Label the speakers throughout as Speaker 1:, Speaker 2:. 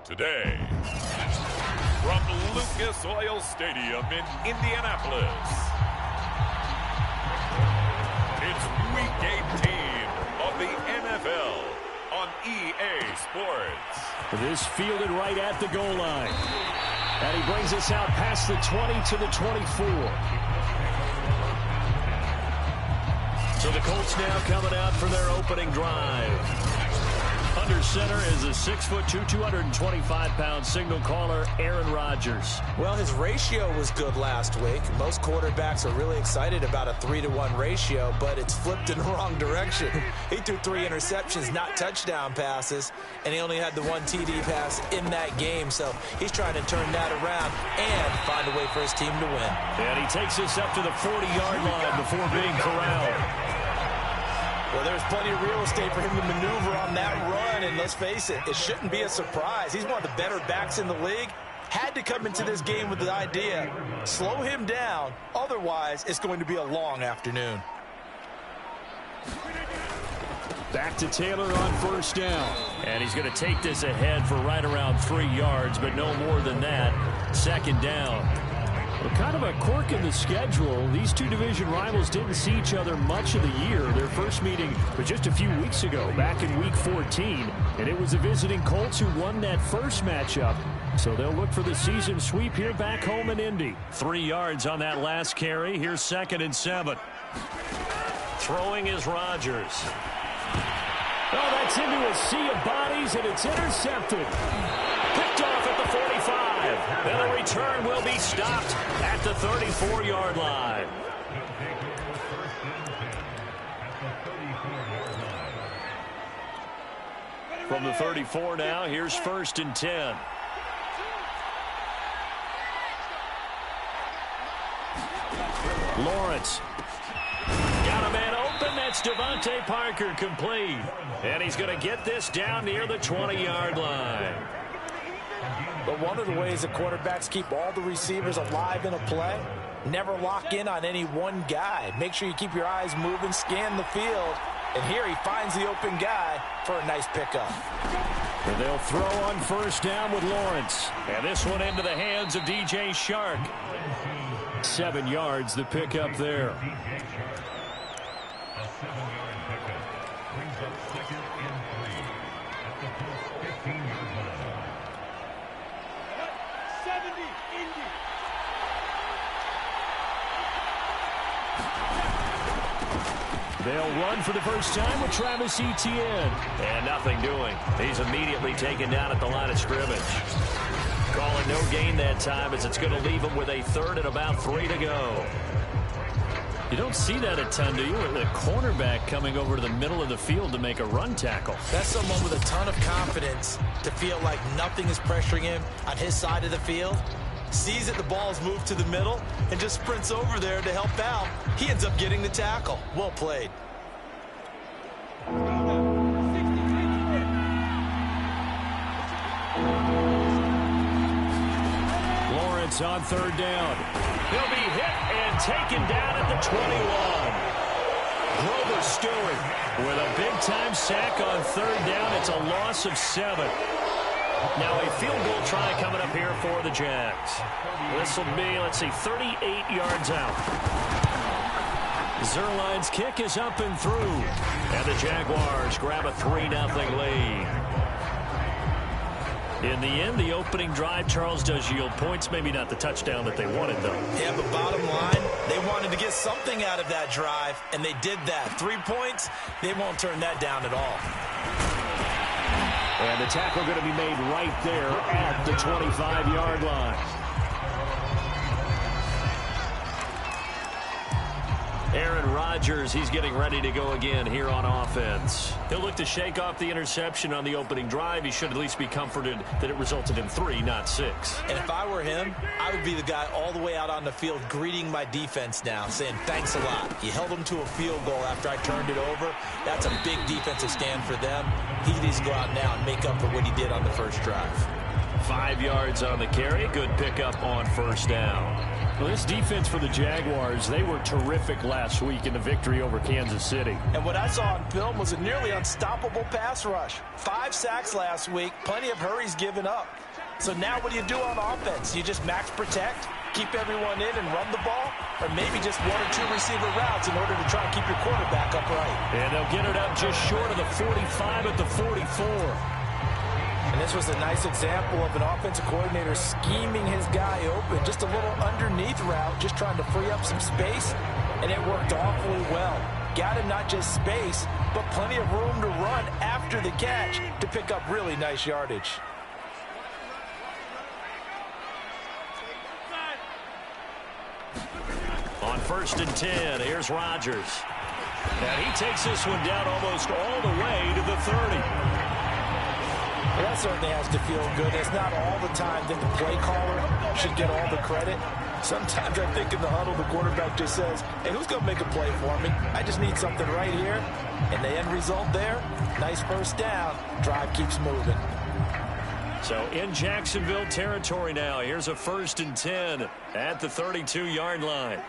Speaker 1: Today, from Lucas Oil Stadium in Indianapolis, it's Week 18 of the NFL on EA Sports.
Speaker 2: This fielded right at the goal line. And he brings us out past the 20 to the 24. So the Colts now coming out for their opening drive. Under center is a 6'2", 225-pound signal caller, Aaron Rodgers.
Speaker 3: Well, his ratio was good last week. Most quarterbacks are really excited about a 3-to-1 ratio, but it's flipped in the wrong direction. He threw 3 interceptions, not touchdown passes, and he only had the 1 TD pass in that game. So he's trying to turn that around and find a way for his team to win.
Speaker 2: And he takes us up to the 40-yard line before being corralled.
Speaker 3: Well, there's plenty of real estate for him to maneuver on that run, and let's face it, it shouldn't be a surprise. He's one of the better backs in the league. Had to come into this game with the idea, slow him down, otherwise it's going to be a long afternoon.
Speaker 2: Back to Taylor on first down. And he's going to take this ahead for right around 3 yards, but no more than that. Second down. Well, kind of a quirk in the schedule. These two division rivals didn't see each other much of the year. Their first meeting was just a few weeks ago, back in Week 14. And it was the visiting Colts who won that first matchup. So they'll look for the season sweep here back home in Indy. 3 yards on that last carry. Here's 2nd and 7. Throwing is Rodgers. Oh, that's into a sea of bodies, and it's intercepted. Picked off at the 45. And the return will be stopped at the 34-yard line. From the 34 now, here's 1st and 10. Lawrence. Got a man open. That's Devontae Parker, complete. And he's going to get this down near the 20-yard line.
Speaker 3: But one of the ways that quarterbacks keep all the receivers alive in a play, never lock in on any one guy. Make sure you keep your eyes moving, scan the field. And here he finds the open guy for a nice pickup.
Speaker 2: And they'll throw on first down with Lawrence. And this one into the hands of DJ Chark. 7 yards, the pickup there. They'll run for the first time with Travis Etienne. And nothing doing. He's immediately taken down at the line of scrimmage. Calling no gain that time as it's going to leave him with a 3rd and about 3 to go. You don't see that a ton, do you? The cornerback coming over to the middle of the field to make a run tackle.
Speaker 3: That's someone with a ton of confidence to feel like nothing is pressuring him on his side of the field. Sees that the ball's moved to the middle and just sprints over there to help out. He ends up getting the tackle. Well played.
Speaker 2: Lawrence on 3rd down. He'll be hit and taken down at the 21. Grover Stewart with a big-time sack on 3rd down. It's a loss of 7. Now a field goal try coming up here for the Jags. This will be, let's see, 38 yards out. Zerline's kick is up and through. And the Jaguars grab a 3-0 lead. In the end, the opening drive, Charles, does yield points. Maybe not the touchdown that they wanted, though.
Speaker 3: Yeah, but bottom line, they wanted to get something out of that drive, and they did that. 3 points, they won't turn that down at all.
Speaker 2: And the tackle going to be made right there at the 25-yard line. Aaron Rodgers, he's getting ready to go again here on offense. He'll look to shake off the interception on the opening drive. He should at least be comforted that it resulted in 3, not 6.
Speaker 3: And if I were him, I would be the guy all the way out on the field greeting my defense now, saying thanks a lot. You held them to a field goal after I turned it over. That's a big defensive stand for them. He needs to go out now and make up for what he did on the first drive.
Speaker 2: 5 yards on the carry. Good pickup on first down.
Speaker 4: Well, this defense for the Jaguars, they were terrific last week in the victory over Kansas City.
Speaker 3: And what I saw on film was a nearly unstoppable pass rush. 5 sacks last week, plenty of hurries given up. So now what do you do on offense? You just max protect, keep everyone in and run the ball, or maybe just 1 or 2 receiver routes in order to try and keep your quarterback upright.
Speaker 2: And they'll get it up just short of the 45 at the 44.
Speaker 3: And this was a nice example of an offensive coordinator scheming his guy open. Just a little underneath route, just trying to free up some space, and it worked awfully well. Got him not just space, but plenty of room to run after the catch to pick up really nice yardage.
Speaker 2: On 1st and 10, here's Rodgers. And he takes this one down almost all the way to the 30.
Speaker 3: Well, that certainly has to feel good. It's not all the time that the play caller should get all the credit. Sometimes I think in the huddle, the quarterback just says, hey, who's going to make a play for me? I just need something right here. And the end result there, nice first down. Drive keeps moving.
Speaker 2: So in Jacksonville territory now, here's a 1st and 10 at the 32-yard line.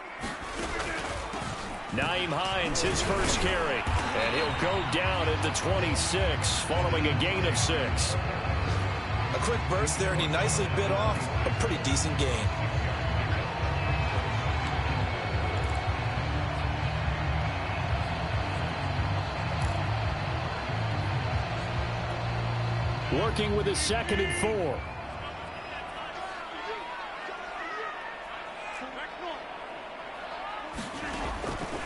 Speaker 2: Nyheim Hines, his first carry, and he'll go down at the 26 following a gain of 6.
Speaker 3: A quick burst there, and he nicely bit off a pretty decent gain.
Speaker 4: Working with a 2nd and 4.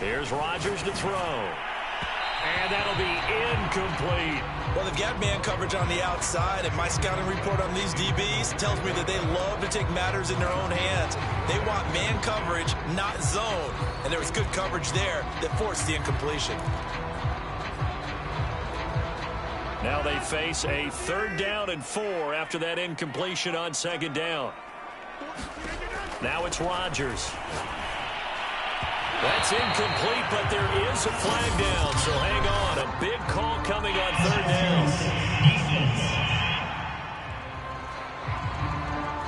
Speaker 2: Here's Rodgers to throw. And that'll be incomplete.
Speaker 3: Well, they've got man coverage on the outside, and my scouting report on these DBs tells me that they love to take matters in their own hands. They want man coverage, not zone. And there was good coverage there that forced the incompletion.
Speaker 2: Now they face a 3rd down and 4 after that incompletion on 2nd down. Now it's Rodgers. That's incomplete, but there is a flag down, so hang on. A big call coming on 3rd down.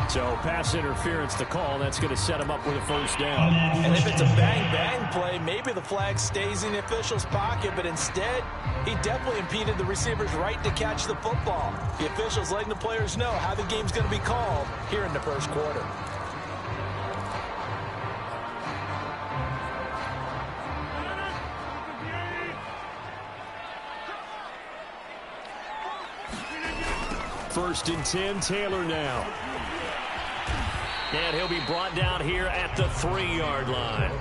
Speaker 4: So pass interference to call. That's going to set him up with a 1st down.
Speaker 3: And if it's a bang-bang play, maybe the flag stays in the official's pocket, but instead, he definitely impeded the receiver's right to catch the football. The officials letting the players know how the game's going to be called here in the 1st quarter.
Speaker 4: First and 10, Taylor now.
Speaker 2: And he'll be brought down here at the 3-yard line.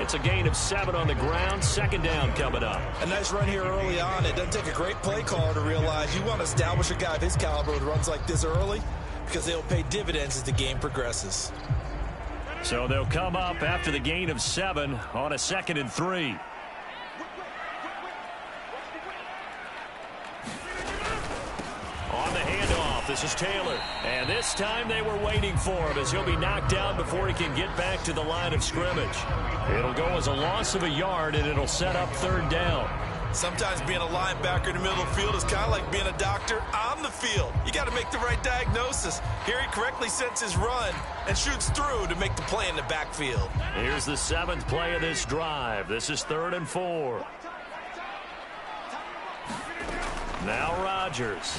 Speaker 2: It's a gain of 7 on the ground. 2nd down coming up.
Speaker 3: A nice run here early on. It doesn't take a great play caller to realize you want to establish a guy of his caliber with runs like this early because they'll pay dividends as the game progresses.
Speaker 2: So they'll come up after the gain of 7 on a 2nd and 3. On the handoff, this is Taylor. And this time they were waiting for him as he'll be knocked down before he can get back to the line of scrimmage. It'll go as a loss of a yard, and it'll set up 3rd down.
Speaker 3: Sometimes being a linebacker in the middle of the field is kind of like being a doctor on the field. You got to make the right diagnosis. Here he correctly sets his run and shoots through to make the play in the backfield.
Speaker 2: Here's the 7th play of this drive. This is 3rd and 4. Now Rodgers.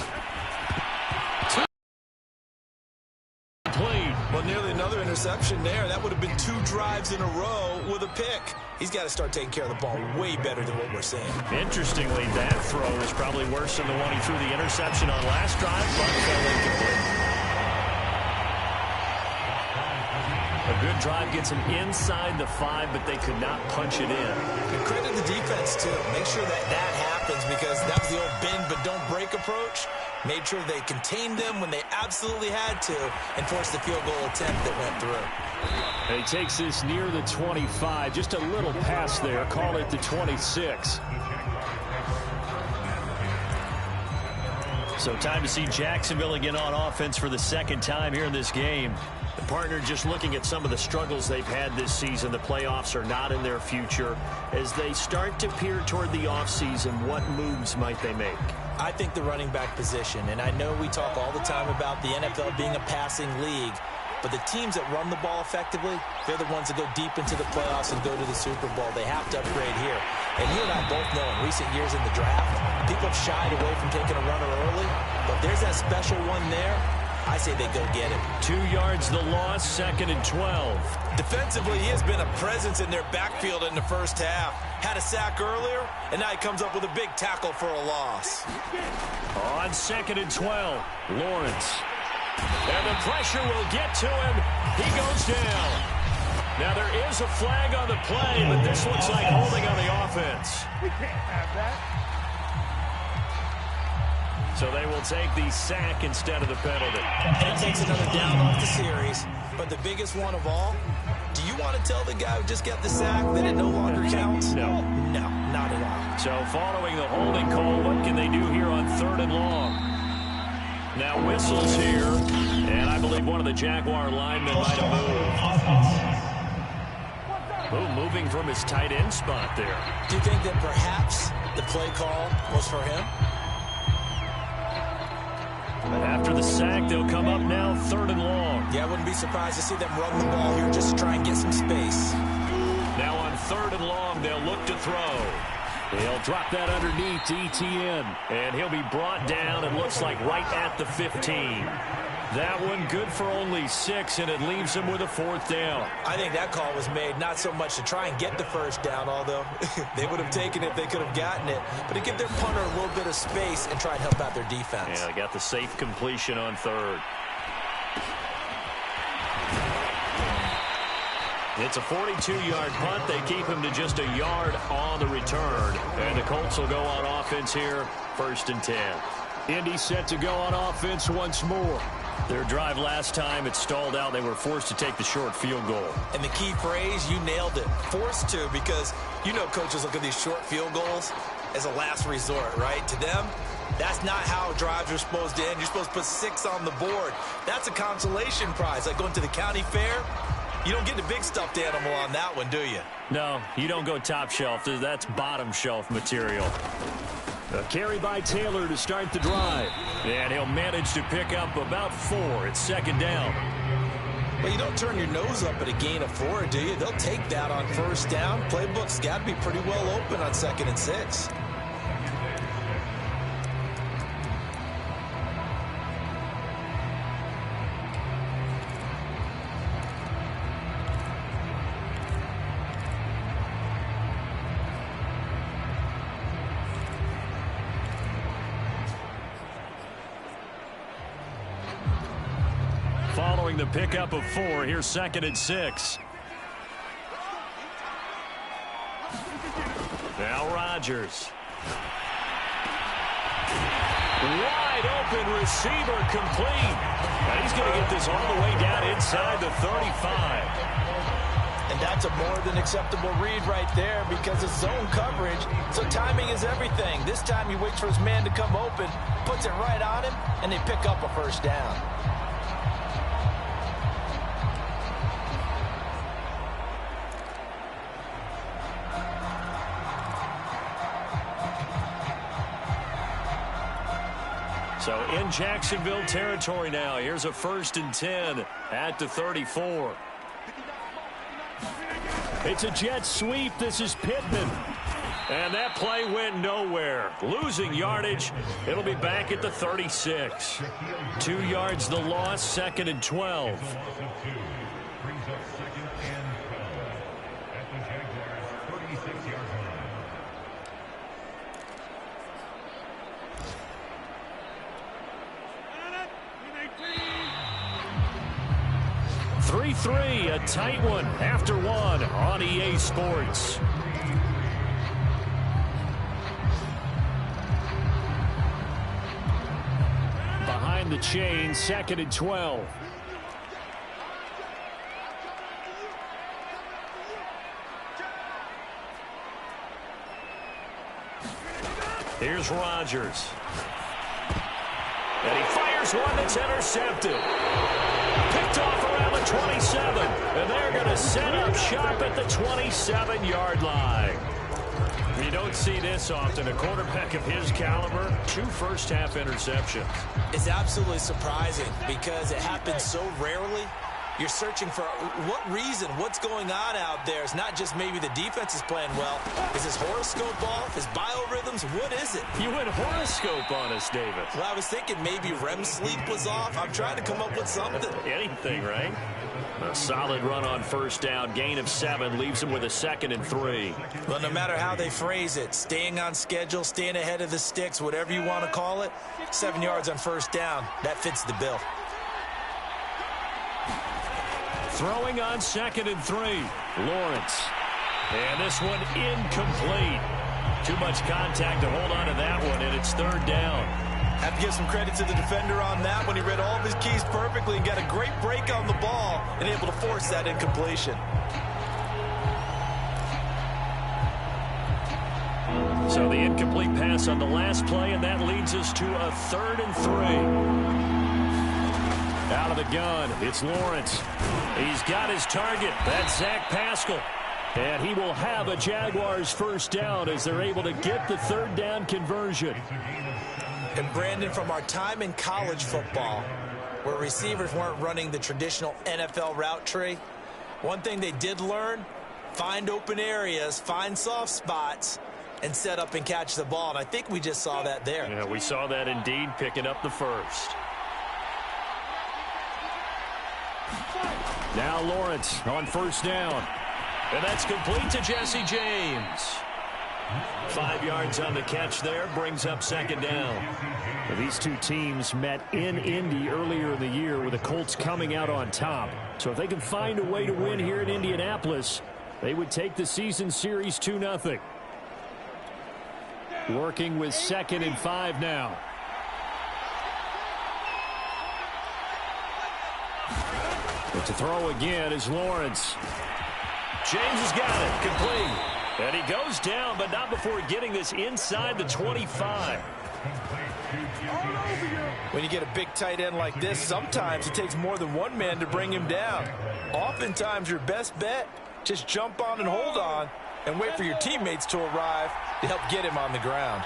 Speaker 3: Well, nearly another interception there. That would have been 2 drives in a row with a pick. He's got to start taking care of the ball way better than what we're seeing.
Speaker 2: Interestingly, that throw is probably worse than the one he threw the interception on last drive, but fell incomplete. A good drive gets him inside the 5, but they could not punch it in.
Speaker 3: And credit the defense, too. Make sure that happens because that was the old bend but don't break approach. Made sure they contained them when they absolutely had to and forced the field goal attempt that went through.
Speaker 4: He takes this near the 25. Just a little pass there. Call it the 26.
Speaker 2: So time to see Jacksonville again on offense for the 2nd time here in this game. The partner just looking at some of the struggles they've had this season. The playoffs are not in their future. As they start to peer toward the offseason, what moves might they make?
Speaker 3: I think the running back position, and I know we talk all the time about the NFL being a passing league, but the teams that run the ball effectively, they're the ones that go deep into the playoffs and go to the Super Bowl. They have to upgrade here. And you and I both know in recent years in the draft, people have shied away from taking a runner early, but there's that special one there. I say they go get him.
Speaker 2: 2 yards the loss, 2nd and 12.
Speaker 3: Defensively, he has been a presence in their backfield in the first half. Had a sack earlier, and now he comes up with a big tackle for a loss.
Speaker 2: On 2nd and 12, Lawrence. And the pressure will get to him. He goes down. Now there is a flag on the play, but this looks like holding on the offense.
Speaker 5: We can't have that.
Speaker 2: So they will take the sack instead of the penalty.
Speaker 3: And it takes another down off the series. But the biggest one of all, do you want to tell the guy who just got the sack that it no longer counts?
Speaker 2: No.
Speaker 3: No, not at all.
Speaker 2: So following the holding call, what can they do here on 3rd and long? Now whistles here, and I believe one of the Jaguar linemen might have moved. Ooh, moving from his tight end spot there.
Speaker 3: Do you think that perhaps the play call was for him?
Speaker 2: But after the sack, they'll come up now 3rd and long.
Speaker 3: Yeah, I wouldn't be surprised to see them run the ball here just to try and get some space.
Speaker 2: Now on 3rd and long, they'll look to throw. He'll drop that underneath to ETN, and he'll be brought down, it looks like right at the 15. That one good for only 6, and it leaves him with a 4th down.
Speaker 3: I think that call was made not so much to try and get the first down, although they would have taken it if they could have gotten it, but to give their punter a little bit of space and try and help out their defense.
Speaker 2: Yeah, they got the safe completion on 3rd. It's a 42-yard punt. They keep him to just a yard on the return. And the Colts will go on offense here, 1st and 10.
Speaker 4: Indy set to go on offense once more.
Speaker 2: Their drive last time, it stalled out. They were forced to take the short field goal.
Speaker 3: And the key phrase, you nailed it, forced to, because you know coaches look at these short field goals as a last resort, right? To them, that's not how drives are supposed to end. You're supposed to put 6 on the board. That's a consolation prize, like going to the county fair. You don't get the big stuffed animal on that one, do you?
Speaker 2: No, you don't go top shelf. That's bottom shelf material.
Speaker 4: A carry by Taylor to start the drive.
Speaker 2: And he'll manage to pick up about 4. It's 2nd down.
Speaker 3: But you don't turn your nose up at a gain of 4, do you? They'll take that on 1st down. Playbook's got to be pretty well open on 2nd and 6.
Speaker 2: Following the pickup of 4, here's 2nd and 6. Now Rodgers. Wide open receiver complete. And he's going to get this all the way down inside the 35.
Speaker 3: And that's a more than acceptable read right there because it's zone coverage, so timing is everything. This time he waits for his man to come open, puts it right on him, and they pick up a 1st down.
Speaker 2: So in Jacksonville territory now. Here's a 1st and 10 at the 34.
Speaker 4: It's a jet sweep. This is Pittman.
Speaker 2: And that play went nowhere. Losing yardage. It'll be back at the 36. 2 yards the loss, 2nd and 12. A tight one after 1 on EA Sports.
Speaker 4: Behind the chain, 2nd and 12.
Speaker 2: Here's Rodgers. And he fires one that's intercepted. Picked off around the 27. And they're going to set up shop at the 27-yard line. You don't see this often. A quarterback of his caliber, 2 first-half interceptions.
Speaker 3: It's absolutely surprising because it happens so rarely. You're searching for what reason, what's going on out there. It's not just maybe the defense is playing well. Is his horoscope off? His biorhythms? What is it?
Speaker 2: You went horoscope on us, David.
Speaker 3: Well, I was thinking maybe REM sleep was off. I'm trying to come up with something.
Speaker 2: Anything, right? A solid run on first down. Gain of 7 leaves him with a 2nd and 3.
Speaker 3: Well, no matter how they phrase it, staying on schedule, staying ahead of the sticks, whatever you want to call it, 7 yards on first down, that fits the bill.
Speaker 2: Throwing on 2nd and 3. Lawrence. And this one incomplete. Too much contact to hold on to that one, and it's 3rd down.
Speaker 3: Have to give some credit to the defender on that one. He read all of his keys perfectly and got a great break on the ball and able to force that incompletion.
Speaker 2: So the incomplete pass on the last play, and that leads us to a 3rd and 3. Out of the gun, it's Lawrence. He's got his target. That's Zach Pascal. And he will have a Jaguars first down as they're able to get the 3rd down conversion.
Speaker 3: And Brandon, from our time in college football, where receivers weren't running the traditional NFL route tree, one thing they did learn, find open areas, find soft spots, and set up and catch the ball. And I think we just saw that there.
Speaker 2: Yeah, we saw that indeed, picking up the first. Now Lawrence on first down. And that's complete to Jesse James. 5 yards on the catch there, brings up 2nd down.
Speaker 4: Well, these two teams met in Indy earlier in the year with the Colts coming out on top. So if they can find a way to win here in Indianapolis, they would take the season series 2-0. Working with 2nd and 5 now. But to throw again is Lawrence. James has got it. Complete. And he goes down, but not before getting this inside the 25.
Speaker 3: When you get a big tight end like this, sometimes it takes more than one man to bring him down. Oftentimes, your best bet, just jump on and hold on and wait for your teammates to arrive to help get him on the ground.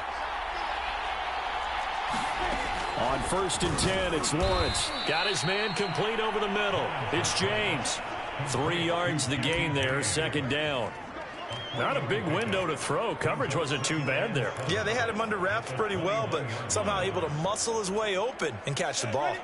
Speaker 2: On 1st and 10, it's Lawrence. Got his man complete over the middle. It's James. 3 yards the gain there, 2nd down. Not a big window to throw. Coverage wasn't too bad there.
Speaker 3: Yeah, they had him under wraps pretty well, but somehow able to muscle his way open and catch the ball.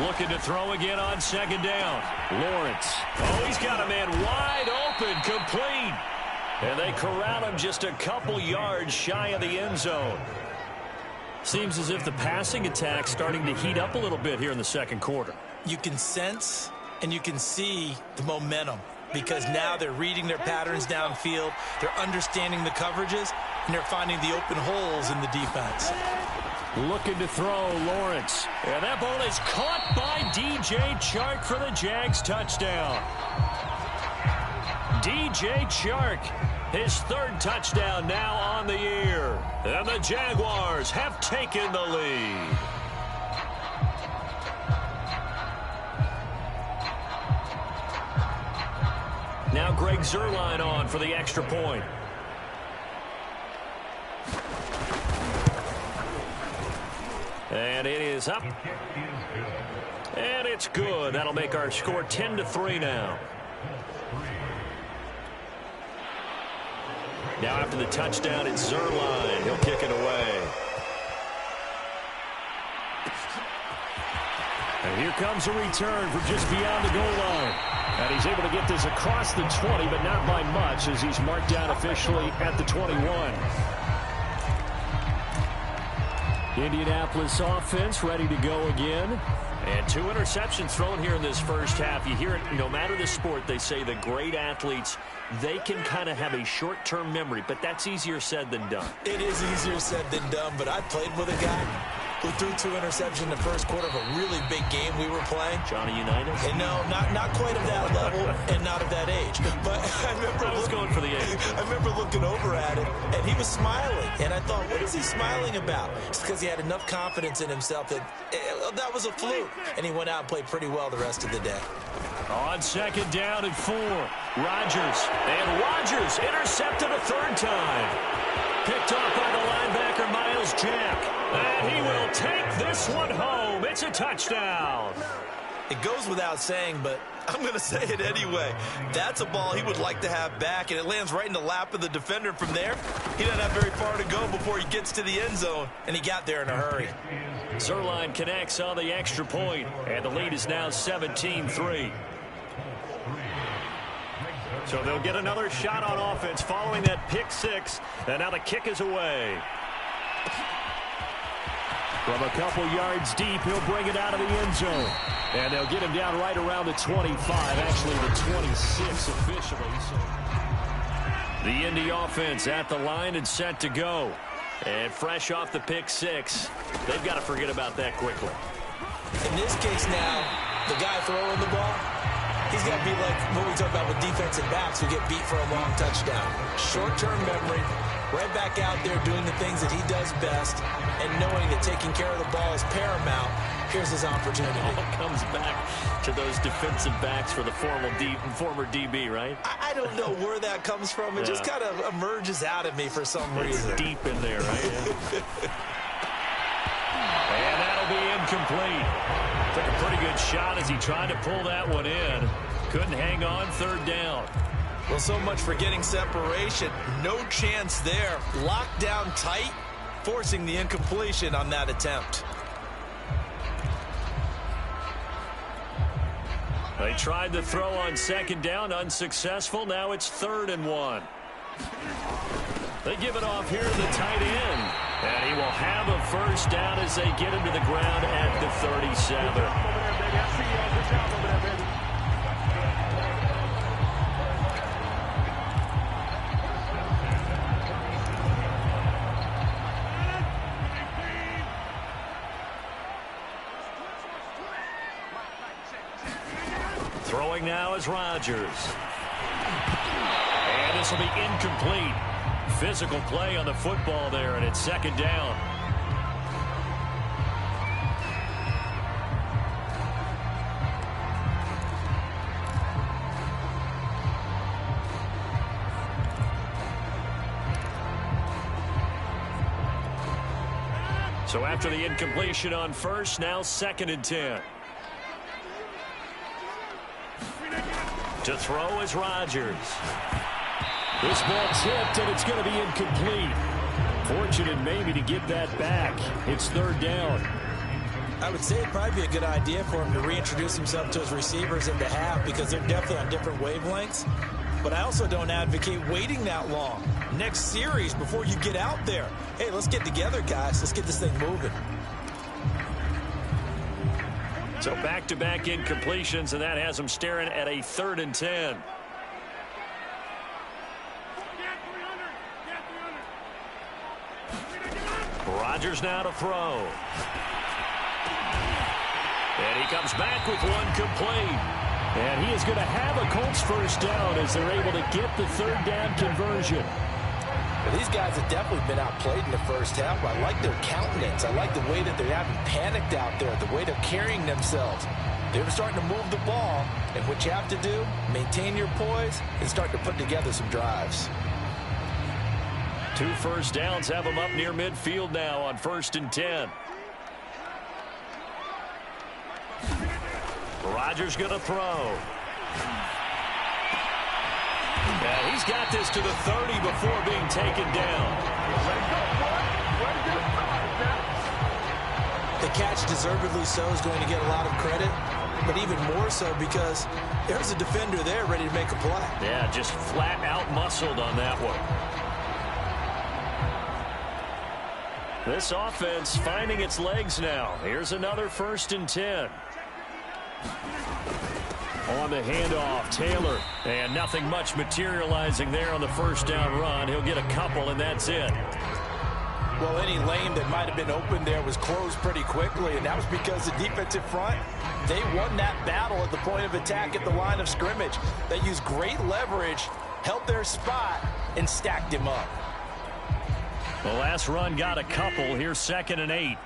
Speaker 2: Looking to throw again on 2nd down. Lawrence. Oh, he's got a man wide open, complete. And they corral him just a couple yards shy of the end zone. Seems as if the passing attack's starting to heat up a little bit here in the 2nd quarter.
Speaker 3: You can sense and you can see the momentum because now they're reading their patterns downfield, they're understanding the coverages, and they're finding the open holes in the defense.
Speaker 2: Looking to throw, Lawrence. And that ball is caught by DJ Chark for the Jags touchdown. DJ Chark, his 3rd touchdown now on the year. And the Jaguars have taken the lead. Now Greg Zuerlein on for the extra point. And it is up. And it's good. That'll make our score 10-3 now. Now after the touchdown, it's Zuerlein. He'll kick it away.
Speaker 4: And here comes a return from just beyond the goal line. And he's able to get this across the 20, but not by much as he's marked down officially at the 21. Indianapolis offense ready to go again.
Speaker 2: And 2 interceptions thrown here in this first half. You hear it, no matter the sport, they say the great athletes, they can kind of have a short-term memory, but that's easier said than done.
Speaker 3: It is easier said than done, but I played with a guy who threw 2 interceptions in the first quarter of a really big game we were playing.
Speaker 2: Johnny Unitas?
Speaker 3: And no, not quite of that level and not of that age. But I was
Speaker 2: going for the age.
Speaker 3: I remember looking over at him, and he was smiling. And I thought, what is he smiling about? It's because he had enough confidence in himself that that was a fluke. And he went out and played pretty well the rest of the day.
Speaker 4: On second down and 4, Rodgers. And Rodgers intercepted a third time. Picked off by the linebacker, Miles Jack. And he will take this one home. It's a touchdown.
Speaker 3: It goes without saying, but I'm going to say it anyway. That's a ball he would like to have back, and it lands right in the lap of the defender. From there, he doesn't have very far to go before he gets to the end zone, and he got there in a hurry.
Speaker 4: Zerline connects on the extra point, and the lead is now 17-3. So they'll get another shot on offense following that pick six, and now the kick is away. From a couple yards deep, he'll bring it out of the end zone. And they'll get him down right around the 25, actually the 26 officially. The Indy offense at the line and set to go. And fresh off the pick six, they've got to forget about that quickly.
Speaker 3: In this case now, the guy throwing the ball, he's got to be like what we talk about with defensive backs who get beat for a long touchdown. Short-term memory, right back out there doing the things that he does best, and knowing that taking care of the ball is paramount. Here's his opportunity.
Speaker 2: It all comes back to those defensive backs for the former DB, right?
Speaker 3: I don't know where that comes from. It just kind of emerges out of me for some reason.
Speaker 2: It's deep in there, right?
Speaker 4: And that'll be incomplete. Took a pretty good shot as he tried to pull that one in. Couldn't hang on, third down.
Speaker 3: Well, so much for getting separation. No chance there. Locked down tight, forcing the incompletion on that attempt.
Speaker 4: They tried to throw on second down, unsuccessful. Now it's 3rd and 1. They give it off here to the tight end. And he will have a first down as they get him to the ground at the 37. Throwing now is Rodgers. And this will be incomplete. Physical play on the football there, and it's 2nd down. So after the incompletion on first, now 2nd and 10. To throw is Rodgers. This ball tipped, and it's going to be incomplete. Fortunate maybe to get that back. It's 3rd down.
Speaker 3: I would say it'd probably be a good idea for him to reintroduce himself to his receivers in the half because they're definitely on different wavelengths. But I also don't advocate waiting that long. Next series before you get out there. Hey, let's get together, guys. Let's get this thing moving.
Speaker 4: So back-to-back incompletions, and that has them staring at a 3rd and 10. Rodgers now to throw. And he comes back with one complete.
Speaker 2: And he is going to have a Colts first down as they're able to get the 3rd down conversion.
Speaker 3: Well, these guys have definitely been outplayed in the first half. I like their countenance. I like the way that they're having panicked out there, the way they're carrying themselves. They're starting to move the ball, and what you have to do, maintain your poise and start to put together some drives.
Speaker 4: 2 first downs have them up near midfield now on 1st and 10. Rodgers going to throw. And he's got this to the 30 before being taken down.
Speaker 3: The catch, deservedly so, is going to get a lot of credit, but even more so because there's a defender there ready to make a play.
Speaker 4: Yeah, just flat out muscled on that one. This offense finding its legs now. Here's another 1st and 10. On the handoff, Taylor. And nothing much materializing there on the first down run. He'll get a couple, and that's it.
Speaker 3: Well, any lane that might have been open there was closed pretty quickly, and that was because the defensive front, they won that battle at the point of attack at the line of scrimmage. They used great leverage, held their spot, and stacked him up.
Speaker 4: The last run got a couple. Here's 2nd and 8.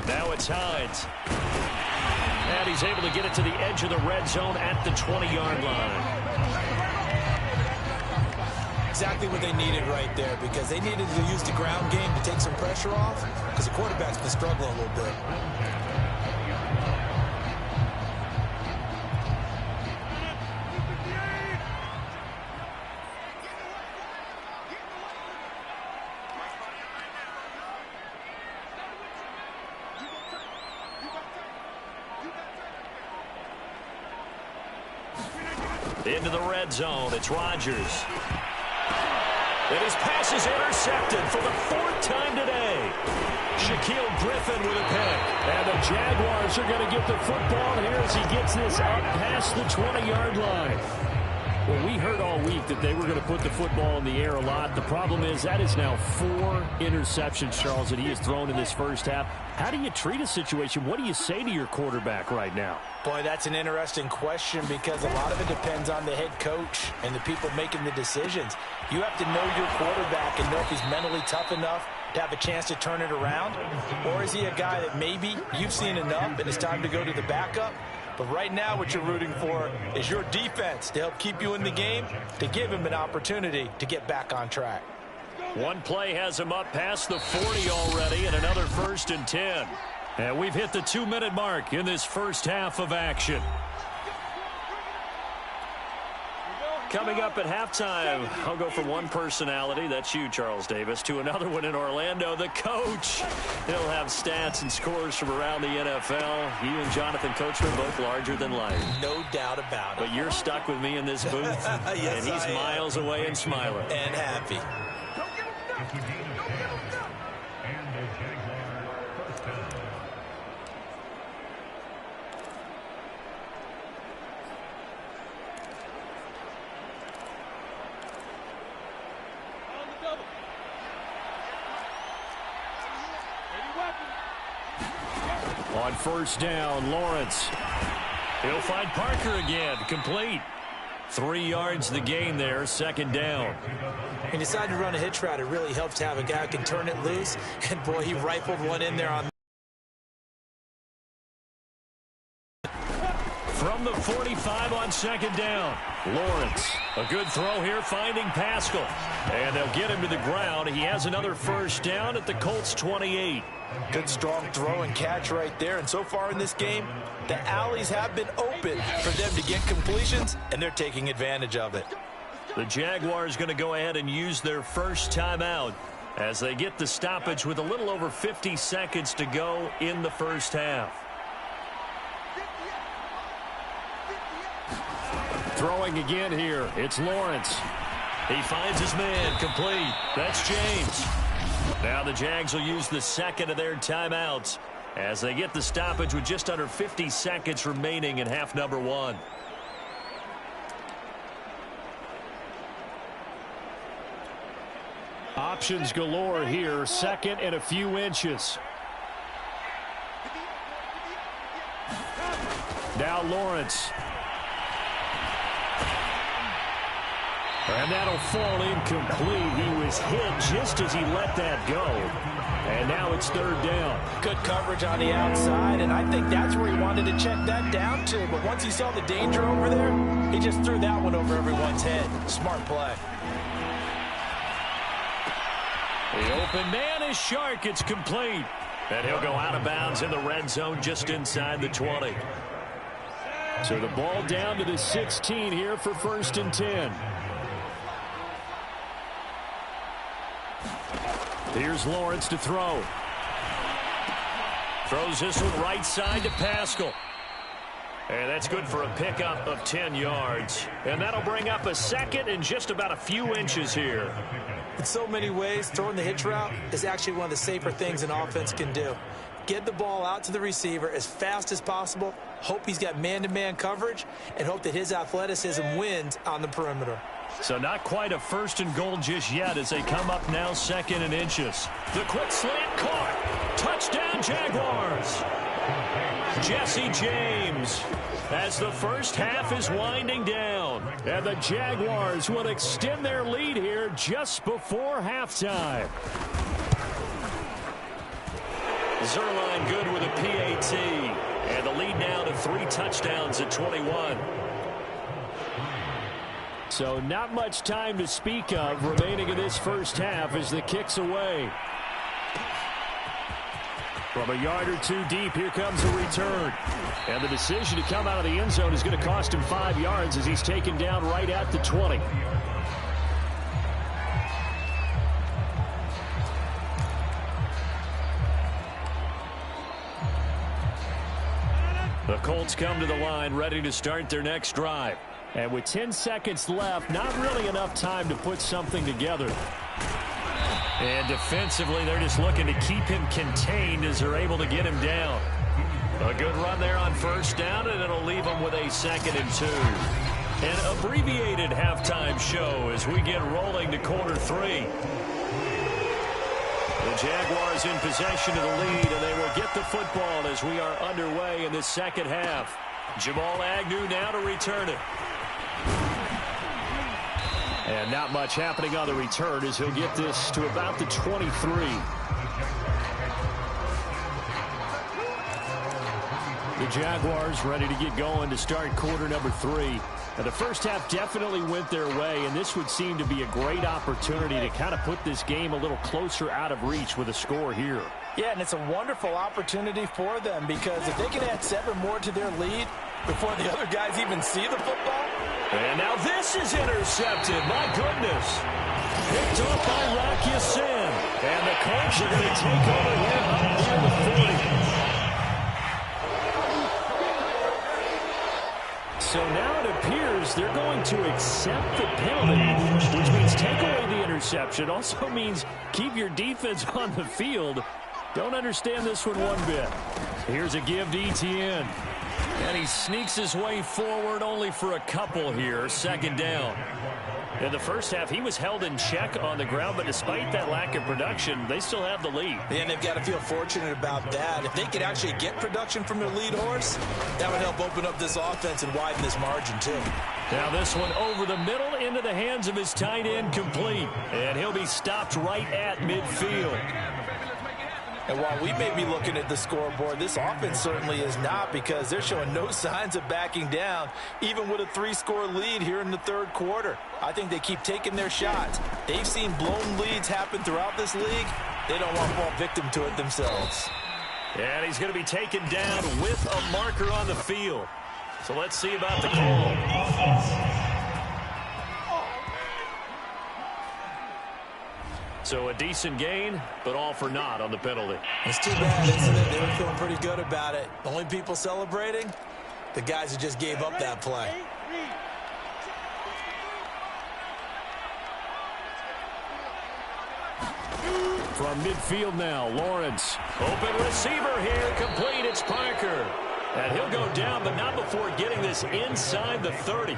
Speaker 2: Now it's Hines. And he's able to get it to the edge of the red zone at the 20-yard line.
Speaker 3: Exactly what they needed right there, because they needed to use the ground game to take some pressure off, because the quarterback's been struggling a little bit.
Speaker 2: Into the red zone, it's Rodgers. And his pass is intercepted for the 4th time today. Shaquille Griffin with a pick.
Speaker 4: And the Jaguars are going to get the football here as he gets this up past the 20-yard line. Well, we heard all week that they were going to put the football in the air a lot. The problem is that is now 4 interceptions, Charles, that he has thrown in this first half. How do you treat a situation? What do you say to your quarterback right now?
Speaker 3: Boy, that's an interesting question, because a lot of it depends on the head coach and the people making the decisions. You have to know your quarterback and know if he's mentally tough enough to have a chance to turn it around, or is he a guy that maybe you've seen enough and it's time to go to the backup? But right now what you're rooting for is your defense to help keep you in the game, to give him an opportunity to get back on track.
Speaker 2: One play has him up past the 40 already, and another 1st and 10. And we've hit the 2-minute mark in this first half of action. Coming up at halftime, I'll go from one personality, that's you, Charles Davis, to another one in Orlando, the coach. He'll have stats and scores from around the NFL. You and Jonathan Coachman both larger than life.
Speaker 3: No doubt about it.
Speaker 2: But you're stuck with me in this booth,
Speaker 3: yes,
Speaker 2: and he's miles away and smiling.
Speaker 3: And happy.
Speaker 4: On first down, Lawrence.
Speaker 2: He'll find Parker again, complete. 3 yards the gain there, 2nd down.
Speaker 3: He decided to run a hitch route. It really helps to have a guy who can turn it loose. And, boy, he rifled one in there on.
Speaker 2: From the 45 on 2nd down, Lawrence. A good throw here, finding Pascal. And they'll get him to the ground. He has another 1st down at the Colts 28.
Speaker 3: Good, strong throw and catch right there. And so far in this game, the alleys have been open for them to get completions, and they're taking advantage of it.
Speaker 2: The Jaguars going to go ahead and use their first timeout as they get the stoppage with a little over 50 seconds to go in the first half.
Speaker 4: Throwing again here, it's Lawrence.
Speaker 2: He finds his man, complete. That's James. Now the Jags will use the 2nd of their timeouts as they get the stoppage with just under 50 seconds remaining in half number 1.
Speaker 4: Options galore here, 2nd and a few inches. Now Lawrence. And that'll fall incomplete. He was hit just as he let that go. And now it's 3rd down.
Speaker 3: Good coverage on the outside, and I think that's where he wanted to check that down to. But once he saw the danger over there, he just threw that one over everyone's head. Smart play.
Speaker 2: The open man is Shark. It's complete. And he'll go out of bounds in the red zone just inside the 20.
Speaker 4: So the ball down to the 16 here for 1st and 10. Here's Lawrence to throw.
Speaker 2: Throws this one right side to Pascal. And that's good for a pickup of 10 yards. And that'll bring up a 2nd and just about a few inches here.
Speaker 3: In so many ways, throwing the hitch route is actually one of the safer things an offense can do. Get the ball out to the receiver as fast as possible, hope he's got man-to-man coverage, and hope that his athleticism wins on the perimeter.
Speaker 2: So not quite a 1st and goal just yet as they come up now 2nd and inches. The quick slant caught. Touchdown Jaguars. Jesse James as the first half is winding down.
Speaker 4: And the Jaguars will extend their lead here just before halftime.
Speaker 2: Zerline good with a PAT. And the lead now to 3 touchdowns at 21.
Speaker 4: So not much time to speak of remaining in this first half as the kick's away. From a yard or two deep, here comes a return. And the decision to come out of the end zone is going to cost him 5 yards as he's taken down right at the 20. The Colts come to the line ready to start their next drive. And with 10 seconds left, not really enough time to put something together. And defensively, they're just looking to keep him contained as they're able to get him down. A good run there on first down, and it'll leave them with a 2nd and 2. An abbreviated halftime show as we get rolling to quarter 3. The Jaguars in possession of the lead, and they will get the football as we are underway in this second half. Jamal Agnew now to return it. And not much happening on the return as he'll get this to about the 23. The Jaguars ready to get going to start quarter number 3. Now, the first half definitely went their way, and this would seem to be a great opportunity to kind of put this game a little closer out of reach with a score here.
Speaker 3: Yeah, and it's a wonderful opportunity for them because if they can add 7 more to their lead before the other guys even see the football.
Speaker 2: And now this is intercepted. My goodness. Picked off by Rocky Sin. And the Colts are going to take over here up near the 40. So now it appears they're going to accept the penalty, which means take away the interception. Also means keep your defense on the field. Don't understand this one bit. Here's a give to Etienne. And he sneaks his way forward only for a couple here. 2nd down. In the first half, he was held in check on the ground, but despite that lack of production, they still have the lead.
Speaker 3: And they've got to feel fortunate about that. If they could actually get production from their lead horse, that would help open up this offense and widen this margin, too.
Speaker 2: Now this one over the middle into the hands of his tight end, complete. And he'll be stopped right at midfield.
Speaker 3: And while we may be looking at the scoreboard, this offense certainly is not because they're showing no signs of backing down, even with a 3-score lead here in the 3rd quarter. I think they keep taking their shots. They've seen blown leads happen throughout this league. They don't want to fall victim to it themselves.
Speaker 2: And he's going to be taken down with a marker on the field. So let's see about the call. So a decent gain, but all for naught on the penalty.
Speaker 3: It's too bad, isn't it? They were feeling pretty good about it. The only people celebrating, the guys who just gave up that play.
Speaker 4: From midfield now, Lawrence.
Speaker 2: Open receiver here, complete, it's Parker. And he'll go down, but not before getting this inside the 30.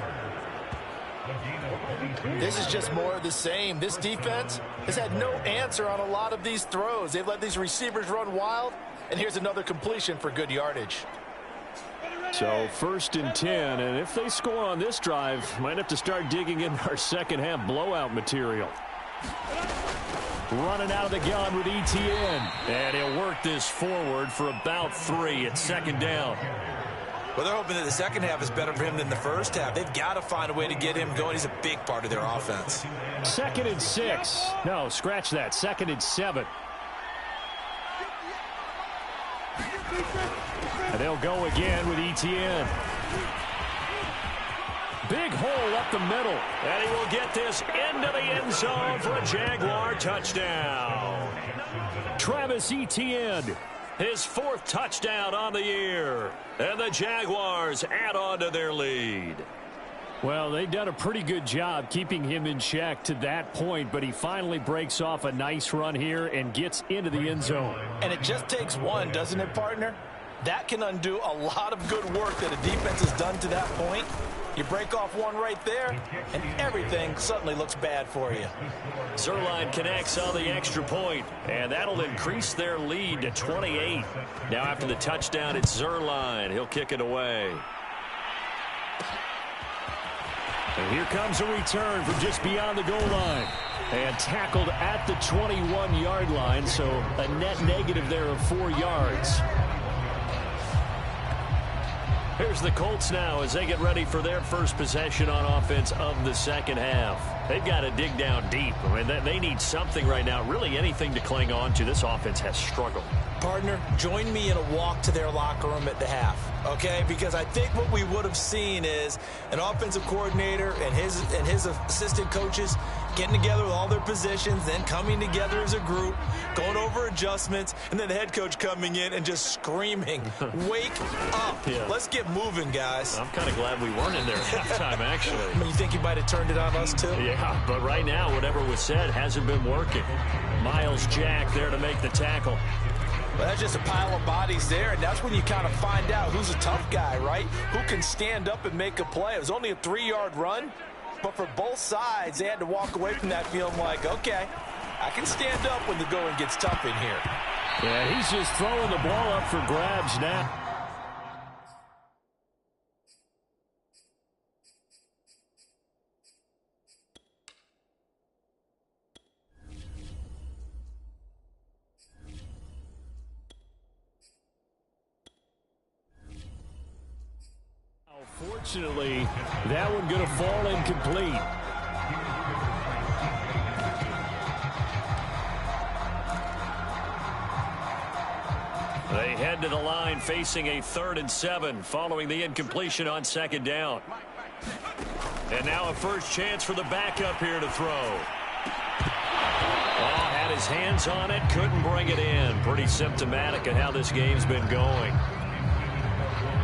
Speaker 3: This is just more of the same. This defense has had no answer on a lot of these throws. They've let these receivers run wild, and here's another completion for good yardage.
Speaker 4: So 1st and 10, and if they score on this drive, might have to start digging in our second half blowout material. Running out of the gun with Etienne.
Speaker 2: And he'll work this forward for about 3 at 2nd down.
Speaker 3: Well, they're hoping that the second half is better for him than the first half. They've got to find a way to get him going. He's a big part of their offense.
Speaker 4: 2nd and 6. No, scratch that. 2nd and 7. And they'll go again with Etienne. Big hole up the middle.
Speaker 2: And he will get this into the end zone for a Jaguar touchdown.
Speaker 4: Travis Etienne.
Speaker 2: His 4th touchdown on the year. And the Jaguars add on to their lead.
Speaker 4: Well, they've done a pretty good job keeping him in check to that point, but he finally breaks off a nice run here and gets into the end zone.
Speaker 3: And it just takes one, doesn't it, partner? That can undo a lot of good work that a defense has done to that point. You break off one right there, and everything suddenly looks bad for you.
Speaker 2: Zerline connects on the extra point, and that'll increase their lead to 28. Now after the touchdown, it's Zerline. He'll kick it away.
Speaker 4: And here comes a return from just beyond the goal line. And tackled at the 21-yard line, so a net negative there of 4 yards. Here's the Colts now as they get ready for their first possession on offense of the second half. They've got to dig down deep. I mean, they need something right now, really anything to cling on to. This offense has struggled.
Speaker 3: Partner, join me in a walk to their locker room at the half, okay? Because I think what we would have seen is an offensive coordinator and his assistant coaches getting together with all their positions, then coming together as a group, going over adjustments, and then the head coach coming in and just screaming, wake up. Yeah. Let's get moving, guys.
Speaker 2: I'm kind of glad we weren't in there at halftime, actually.
Speaker 3: I mean, you think he might have turned it on us, too?
Speaker 2: Yeah, but right now, whatever was said hasn't been working. Miles Jack there to make the tackle.
Speaker 3: Well, that's just a pile of bodies there, and that's when you kind of find out who's a tough guy, right? Who can stand up and make a play. It was only a 3-yard run, but for both sides, they had to walk away from that feeling like, okay, I can stand up when the going gets tough in here.
Speaker 4: Yeah, he's just throwing the ball up for grabs now. Fortunately, that one going to fall incomplete. They head to the line facing a 3rd and 7 following the incompletion on 2nd down. And now a first chance for the backup here to throw. Oh, had his hands on it, couldn't bring it in. Pretty symptomatic of how this game's been going.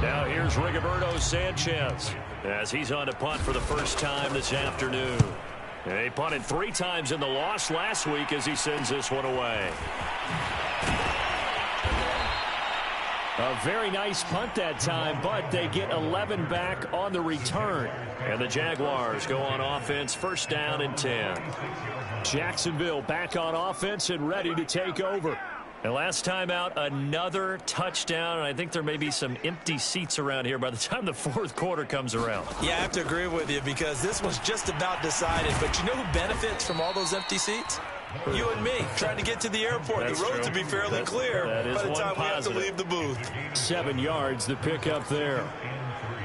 Speaker 4: Now here's Rigoberto Sanchez as he's on to punt for the first time this afternoon. And he punted 3 times in the loss last week as he sends this one away. A very nice punt that time, but they get 11 back on the return. And the Jaguars go on offense, 1st down and 10. Jacksonville back on offense and ready to take over. And last time out, another touchdown, and I think there may be some empty seats around here by the time the 4th quarter comes around.
Speaker 3: Yeah, I have to agree with you because this was just about decided. But you know who benefits from all those empty seats? You and me, trying to get to the airport.
Speaker 2: That's
Speaker 3: the roads
Speaker 2: true.
Speaker 3: will be fairly clear by the time we have to leave the booth.
Speaker 4: 7 yards, the pickup there.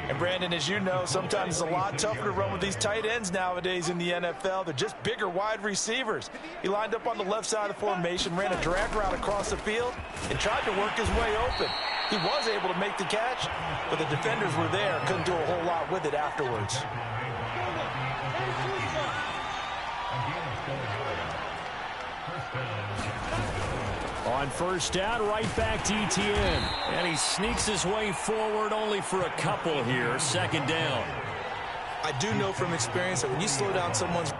Speaker 3: And, Brandon, as you know, sometimes it's a lot tougher to run with these tight ends nowadays in the NFL. They're just bigger wide receivers. He lined up on the left side of the formation, ran a drag route across the field, and tried to work his way open. He was able to make the catch, but the defenders were there, couldn't do a whole lot with it afterwards.
Speaker 4: On 1st down, right back to Etienne.
Speaker 2: And he sneaks his way forward only for a couple here. 2nd down.
Speaker 3: I do know from experience that when you slow down someone's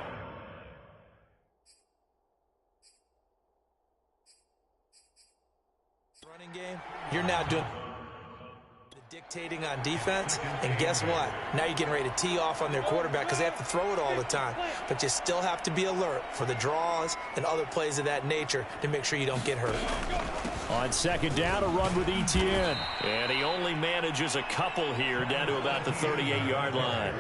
Speaker 3: running game, you're now doing dictating on defense, and guess what? Now you're getting ready to tee off on their quarterback because they have to throw it all the time. But you still have to be alert for the draws and other plays of that nature to make sure you don't get hurt.
Speaker 4: On 2nd down, a run with Etienne.
Speaker 2: And he only manages a couple here down to about the 38-yard line.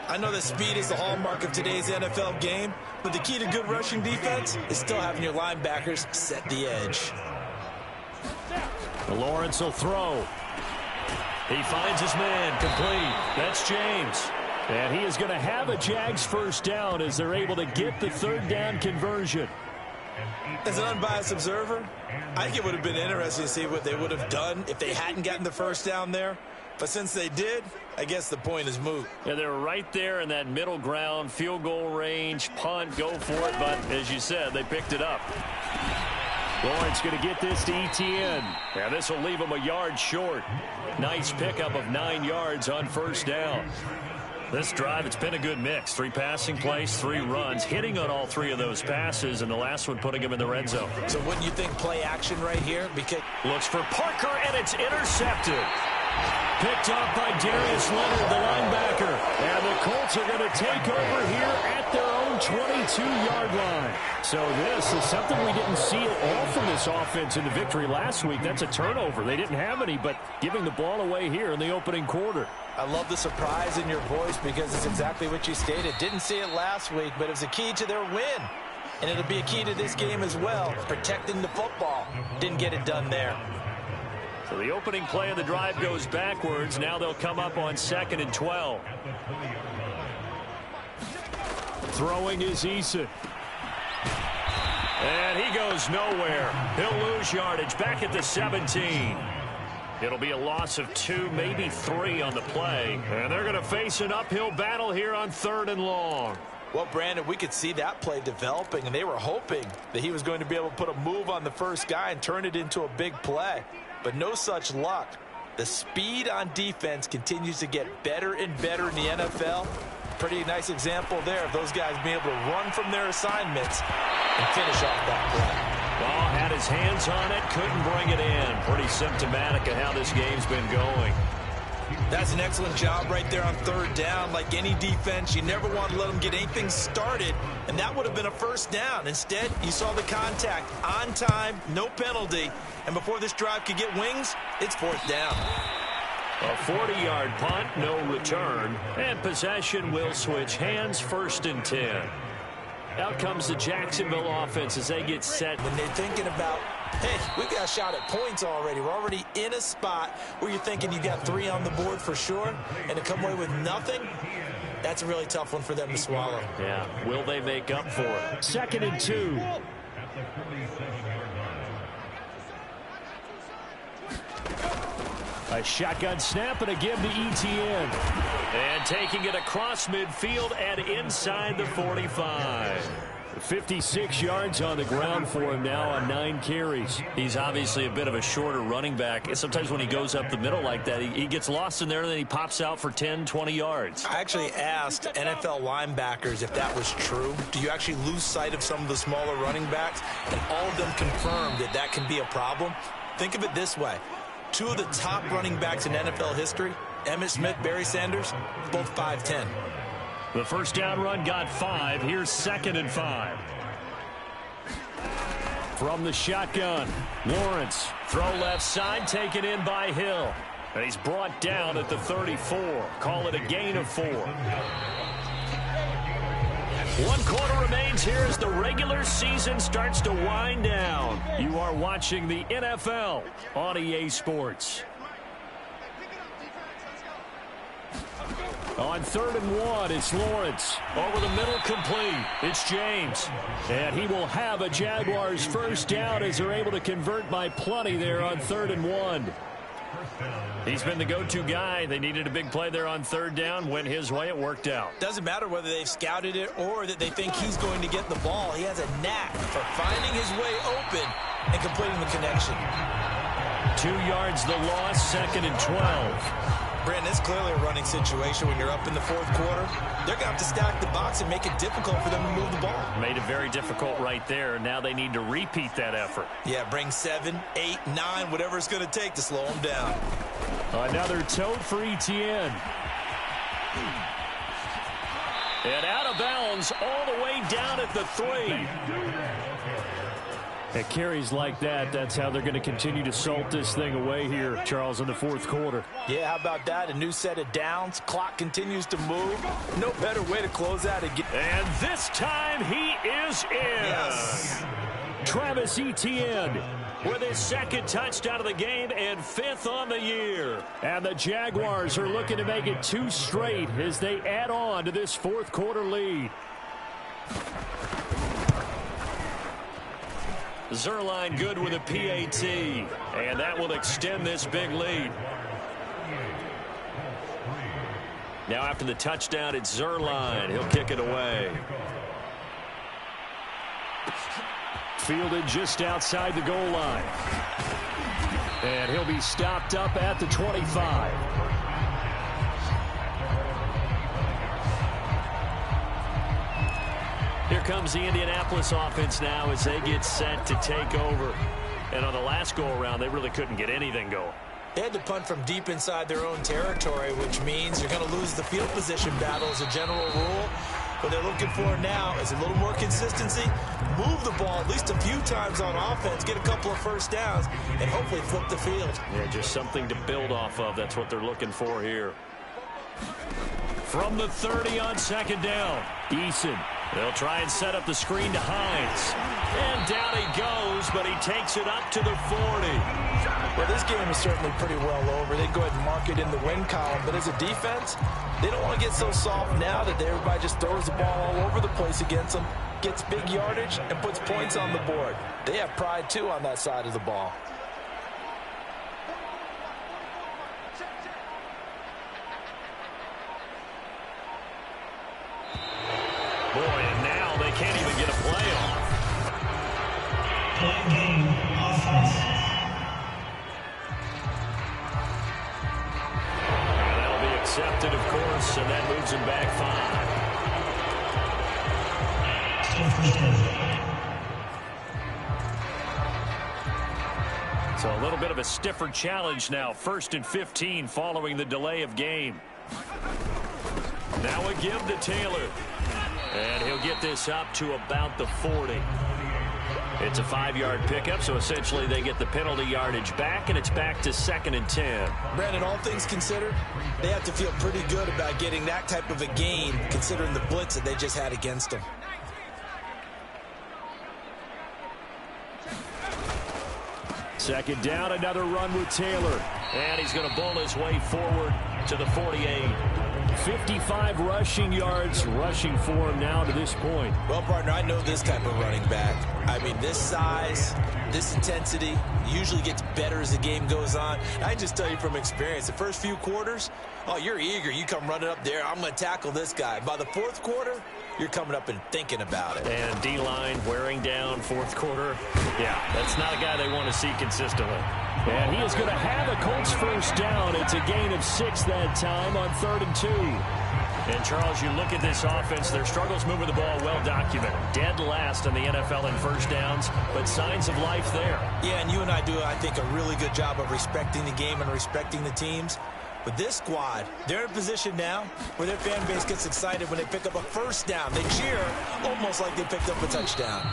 Speaker 3: I know that speed is the hallmark of today's NFL game, but the key to good rushing defense is still having your linebackers set the edge.
Speaker 4: Lawrence will throw.
Speaker 2: He finds his man, complete. That's James.
Speaker 4: And he is going to have a Jags 1st down as they're able to get the 3rd down conversion.
Speaker 3: As an unbiased observer, I think it would have been interesting to see what they would have done if they hadn't gotten the 1st down there. But since they did, I guess the point is moot.
Speaker 2: Yeah, they're right there in that middle ground, field goal range, punt, go for it. But as you said, they picked it up.
Speaker 4: Lawrence going to get this to Etienne.
Speaker 2: Yeah, this will leave him a yard short. Nice pickup of 9 yards on 1st down. This drive, it's been a good mix. 3 passing plays, 3 runs, hitting on all 3 of those passes, and the last one putting him in the red zone.
Speaker 3: So wouldn't you think play action right here? Because
Speaker 2: looks for Parker, and it's intercepted.
Speaker 4: Picked off by Darius Leonard, the linebacker. And the Colts are going to take over here at their own 22-yard line. So this is something we didn't see at all from this offense in the victory last week. That's a turnover. They didn't have any, but giving the ball away here in the opening quarter.
Speaker 3: I love the surprise in your voice because it's exactly what you stated. Didn't see it last week, but it was a key to their win. And it'll be a key to this game as well, protecting the football. Didn't get it done there.
Speaker 2: So the opening play of the drive goes backwards. Now they'll come up on 2nd and 12.
Speaker 4: Throwing is Eason.
Speaker 2: And he goes nowhere. He'll lose yardage back at the 17. It'll be a loss of 2, maybe 3 on the play. And they're going to face an uphill battle here on 3rd and long.
Speaker 3: Well, Brandon, we could see that play developing, and they were hoping that he was going to be able to put a move on the first guy and turn it into a big play. But no such luck. The speed on defense continues to get better and better in the NFL. Pretty nice example there of those guys being able to run from their assignments and finish off that play.
Speaker 2: Ball had his hands on it, couldn't bring it in. Pretty symptomatic of how this game's been going.
Speaker 3: That's an excellent job right there on 3rd down. Like any defense, you never want to let them get anything started, and that would have been a first down. Instead, you saw the contact on time, no penalty, and before this drive could get wings, it's 4th down.
Speaker 2: A 40-yard punt, no return, and possession will switch hands, 1st and 10. Out comes the Jacksonville offense as they get set.
Speaker 3: When they're thinking about, hey, we've got a shot at points already. We're already in a spot where you're thinking you got 3 on the board for sure, and to come away with nothing, that's a really tough one for them to swallow.
Speaker 2: Yeah, will they make up for it?
Speaker 4: 2nd and 2. A shotgun snap and a give to Etienne.
Speaker 2: And taking it across midfield and inside the 45.
Speaker 4: 56 yards on the ground for him now on 9 carries.
Speaker 2: He's obviously a bit of a shorter running back. Sometimes when he goes up the middle like that, he gets lost in there and then he pops out for 10, 20 yards.
Speaker 3: I actually asked NFL linebackers if that was true. Do you actually lose sight of some of the smaller running backs? And all of them confirmed that that can be a problem. Think of it this way. 2 of the top running backs in NFL history, Emmitt Smith, Barry Sanders, both 5'10".
Speaker 2: The first down run got 5. Here's 2nd and 5.
Speaker 4: From the shotgun, Lawrence.
Speaker 2: Throw left side, taken in by Hill. And he's brought down at the 34. Call it a gain of 4. 1 quarter remains here as the regular season starts to wind down. You are watching the NFL on EA Sports.
Speaker 4: On 3rd and 1, it's Lawrence.
Speaker 2: Over the middle, complete. It's James.
Speaker 4: And he will have a Jaguars first down as they're able to convert by plenty there on 3rd and 1.
Speaker 2: He's been the go-to guy. They needed a big play there on 3rd down. Went his way. It worked out.
Speaker 3: Doesn't matter whether they've scouted it or that they think he's going to get the ball. He has a knack for finding his way open and completing the connection.
Speaker 2: 2 yards the loss, 2nd and 12.
Speaker 3: Brandon, it's clearly a running situation when you're up in the 4th quarter. They're going to have to stack the box and make it difficult for them to move the ball.
Speaker 2: Made it very difficult right there. Now they need to repeat that effort.
Speaker 3: Yeah, bring 7, 8, 9, whatever it's going to take to slow them down.
Speaker 4: Another tote for Etienne.
Speaker 2: And out of bounds all the way down at the 3.
Speaker 4: At carries like that, that's how they're going to continue to salt this thing away here, Charles, in the 4th quarter.
Speaker 3: Yeah, how about that? A new set of downs. Clock continues to move. No better way to close out a game.
Speaker 2: And this time he is in.
Speaker 3: Yes.
Speaker 4: Travis Etienne
Speaker 2: with his 2nd touchdown of the game and 5th on the year.
Speaker 4: And the Jaguars are looking to make it 2 straight as they add on to this 4th quarter lead.
Speaker 2: Zerline good with a PAT, and that will extend this big lead. Now after the touchdown, it's Zerline. He'll kick it away.
Speaker 4: Fielded just outside the goal line. And he'll be stopped up at the 25.
Speaker 2: Here comes the Indianapolis offense now as they get set to take over. And on the last go-around, they really couldn't get anything going.
Speaker 3: They had to punt from deep inside their own territory, which means you're going to lose the field position battle as a general rule. What they're looking for now is a little more consistency, move the ball at least a few times on offense, get a couple of first downs, and hopefully flip the field.
Speaker 2: Yeah, just something to build off of. That's what they're looking for here. From the 30 on second down. Eason. They'll try and set up the screen to Hines. And down he goes, but he takes it up to the 40.
Speaker 3: Well, this game is certainly pretty well over. They go ahead and mark it in the win column. But as a defense, they don't want to get so soft now that everybody just throws the ball all over the place against them, gets big yardage, and puts points on the board. They have pride, too, on that side of the ball.
Speaker 2: Boy, and now they can't even get a play off.
Speaker 5: Play game offense.
Speaker 2: And that'll be accepted, of course, and that moves him back 5. So a little bit of a stiffer challenge now. 1st and 15 following the delay of game. Now a give to Taylor. And he'll get this up to about the 40. It's a 5-yard pickup, so essentially they get the penalty yardage back, and it's back to 2nd and 10.
Speaker 3: Brandon, all things considered, they have to feel pretty good about getting that type of a gain, considering the blitz that they just had against them.
Speaker 4: Second down, another run with Taylor.
Speaker 2: And he's going to bull his way forward to the 48.
Speaker 4: 55 rushing yards rushing for him now to this point.
Speaker 3: Well, partner, I know this type of running back. I mean, this size, this intensity usually gets better as the game goes on. I just tell you from experience, the first few quarters, oh, you're eager. You come running up there, I'm going to tackle this guy. By the 4th quarter, you're coming up and thinking about it.
Speaker 2: And D-line wearing down 4th quarter. Yeah, that's not a guy they want to see consistently.
Speaker 4: And he is going to have a Colts first down. It's a gain of 6 that time on 3rd and 2.
Speaker 2: And, Charles, you look at this offense, their struggles moving the ball well documented. Dead last in the NFL in first downs, but signs of life there.
Speaker 3: Yeah, and you and I do, I think, a really good job of respecting the game and respecting the teams. But this squad, they're in a position now where their fan base gets excited when they pick up a first down. They cheer almost like they picked up a touchdown.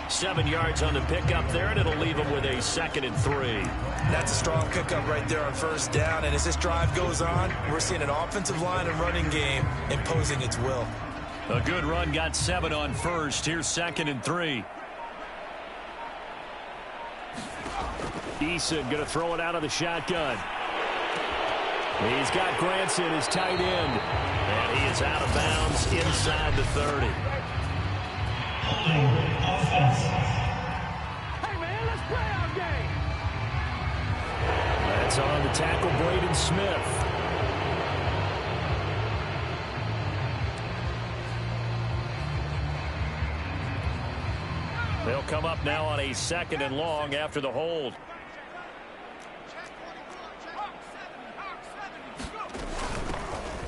Speaker 2: 7 yards on the pickup there, and it'll leave them with a 2nd and 3.
Speaker 3: That's a strong pickup right there on first down. And as this drive goes on, we're seeing an offensive line and running game imposing its will.
Speaker 2: A good run got 7 on first. Here's 2nd and 3.
Speaker 4: Eason going to throw it out of the shotgun. He's got Granson, his tight end.
Speaker 2: And he is out of bounds inside the 30.
Speaker 5: Holding offense.
Speaker 6: Hey, man, let's play our game.
Speaker 4: That's on the tackle, Braden Smith.
Speaker 2: They'll come up now on a 2nd and long after the hold.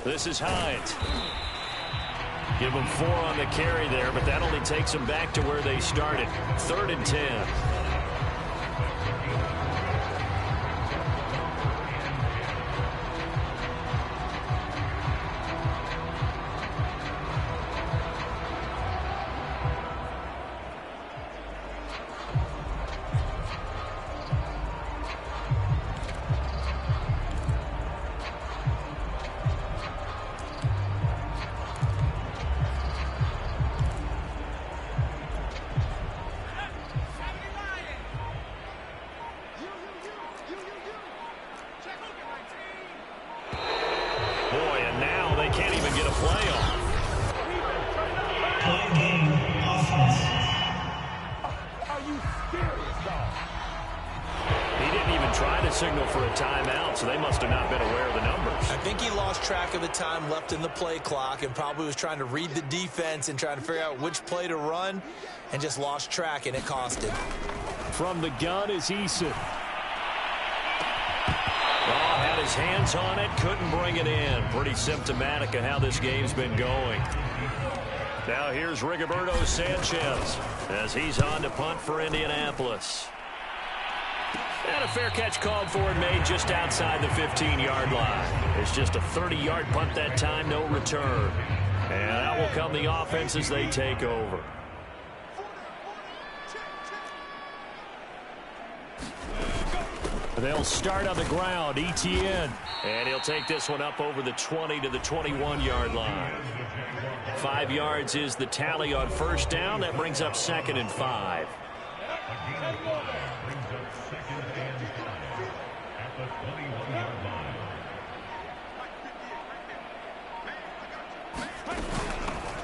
Speaker 2: This is Hines. Give them 4 on the carry there, but that only takes them back to where they started. 3rd and 10. Signal for a timeout, so they must have not been aware of the numbers.
Speaker 3: I think he lost track of the time left in the play clock and probably was trying to read the defense and trying to figure out which play to run and just lost track, and it cost him.
Speaker 4: From the gun is Eason.
Speaker 2: Oh, had his hands on it, couldn't bring it in. Pretty symptomatic of how this game's been going. Now here's Rigoberto Sanchez as he's on to punt for Indianapolis. And a fair catch called for and made just outside the 15-yard line. It's just a 30-yard punt that time, no return. And out will come the offense as they take over.
Speaker 4: They'll start on the ground. ETN. And he'll take this one up over the 20 to the 21-yard line. 5 yards is the tally on first down. That brings up 2nd and 5.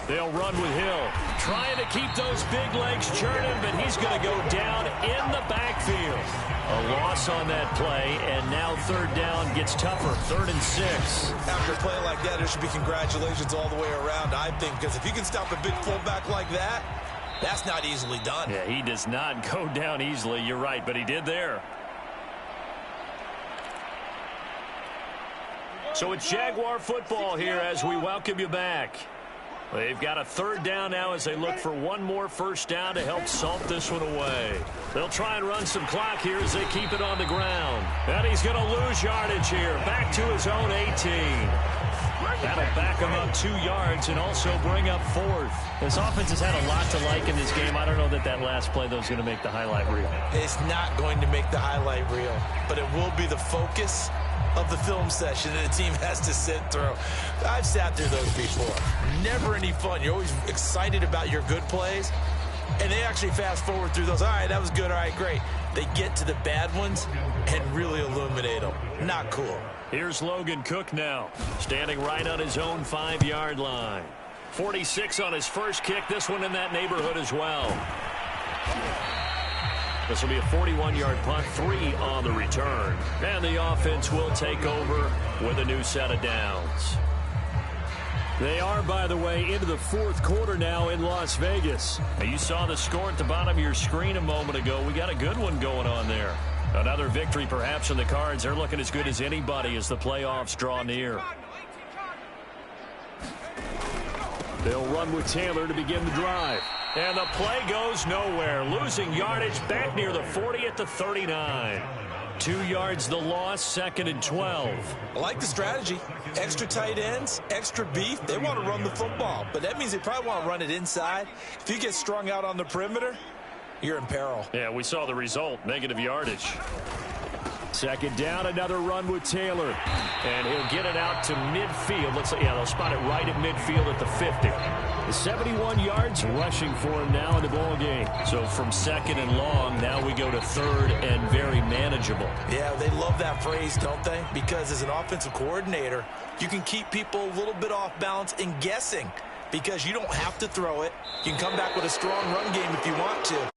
Speaker 4: They'll run with Hill. Trying to keep those big legs churning, but he's going to go down in the backfield. A loss on that play, and now 3rd down gets tougher. 3rd and 6.
Speaker 3: After a play like that, there should be congratulations all the way around, I think, because if you can stop a big fullback like that, that's not easily done.
Speaker 4: Yeah, he does not go down easily. You're right, but he did there. So it's Jaguar football here as we welcome you back. They've got a 3rd down now as they look for one more first down to help salt this one away. They'll try and run some clock here as they keep it on the ground. And he's going to lose yardage here. Back to his own 18. That'll back him up 2 yards and also bring up 4th.
Speaker 2: This offense has had a lot to like in this game. I don't know that last play, though, is going to make the highlight reel.
Speaker 3: It's not going to make the highlight reel, but it will be the focus of the film session that the team has to sit through. I've sat through those before. Never any fun. You're always excited about your good plays, and they actually fast forward through those. All right, that was good. All right, great. They get to the bad ones and really illuminate them. Not cool.
Speaker 4: Here's Logan Cook now, standing right on his own 5-yard line. 46 on his first kick. This one in that neighborhood as well. This will be a 41-yard punt, 3 on the return. And the offense will take over with a new set of downs. They are, by the way, into the 4th quarter now in Las Vegas. Now, you saw the score at the bottom of your screen a moment ago. We got a good one going on there. Another victory perhaps in the cards. They're looking as good as anybody as the playoffs draw near. They'll run with Taylor to begin the drive. And the play goes nowhere. Losing yardage back near the 40 at the 39. 2 yards the loss, 2nd and 12.
Speaker 3: I like the strategy. Extra tight ends, extra beef. They want to run the football, but that means they probably want to run it inside. If you get strung out on the perimeter, you're in peril.
Speaker 4: Yeah, we saw the result, negative yardage. 2nd down, another run with Taylor. And he'll get it out to midfield. They'll spot it right at midfield at the 50. 71 yards rushing for him now in the ball game. So from 2nd and long, now we go to 3rd and very manageable.
Speaker 3: Yeah, they love that phrase, don't they? Because as an offensive coordinator, you can keep people a little bit off balance and guessing. Because you don't have to throw it. You can come back with a strong run game if you want to.